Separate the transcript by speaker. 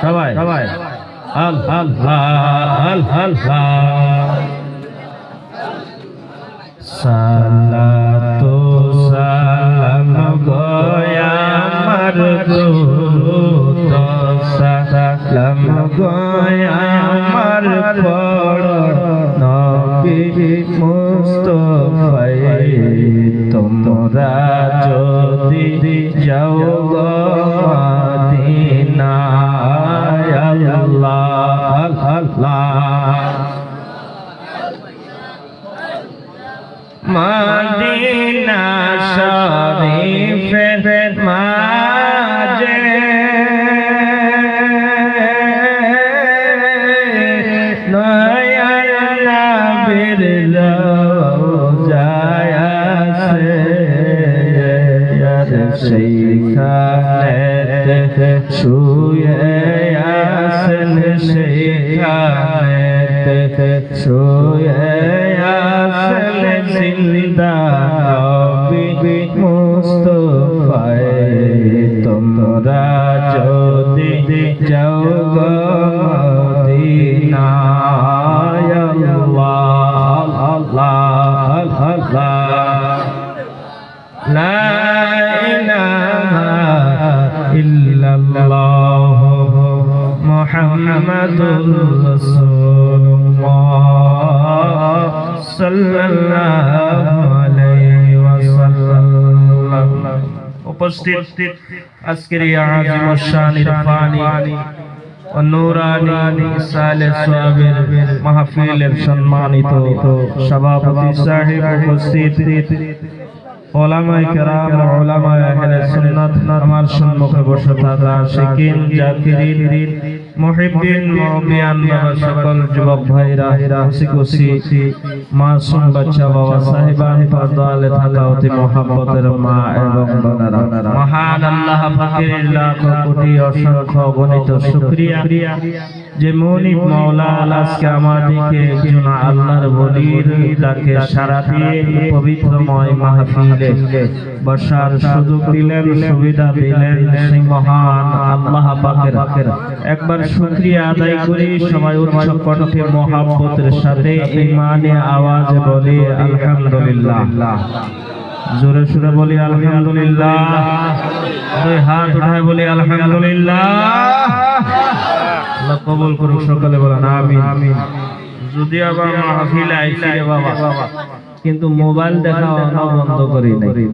Speaker 1: সবাই সবাই সালাতু সালাম গোয়া আমার দুরূদ সালাম গোয়া আমার পড় নবী মুস্তাফায়ে তোমরা যদি যাও গো মদিনায় আল্লাহ আল্লাহ মদিনা শরীফের মাঝে নয়া নবীর রওজা আছে সেইখানেতে শুয়ে আছেন সেইখানেতে শুয়ে আছেন জিন্দা নবী মুস্তাফায়ে তোমরা যদি যাও গো মদিনায় আল্লাহ আল্লাহ আল্লাহ লা ইলাহা ইল্লাল্লাহ মুহাম্মাদুর রাসূলুল্লাহ সাল্লাল্লাহু আলাইহি ওয়াসাল্লাম। উপস্থিত আজকের এই আযম শান ইরফানি ও নূরানি সালে সওয়াবের মাহফিলের সম্মানিত সভাপতি সাহেব, উপস্থিত ওলামায়ে কেরাম, ওলামায়ে আহলে সুন্নাত, আমার সম্মুখে বসে থাকা আশিকিন, জাকিরিন, মুহিব্বিন, মুহব্বিয়ান, সকল যুবক ভাইরা, খুশি মাসুম বাচ্চা বাবা সাহেবান, পর্দালে থাকা অতি মুহাব্বতের মা এবং বোনেরা, মহান আল্লাহ পাকের লাখ কোটি অসংখ্য গণিত শুকরিয়া যে মুনিব মাওলা আজকে আমাদেরকে একজন আল্লাহর ওলির ডাকে সাড়া দিয়ে পবিত্রময় মাহফিলে বসার সুযোগ দিলেন, সুবিধা দিলেন। সেই মহান আল্লাহ পাকের একবার শুকরিয়া আদায় করি। সবাই উচ্চ কণ্ঠে মুহাব্বতের সাথে ঈমানে আওয়াজে বলি আলহামদুলিল্লাহ। জোরে সুরে বলি আলহামদুলিল্লাহ। দুই হাত উঠায় বলি আলহামদুলিল্লাহ। আল্লাহ কবুল করুন, সকলে বলেন আমিন। যদি আবার মাহফিলে আইছি রে বাবা, কিন্তু মোবাইল দেখা বন্ধ করি নাই।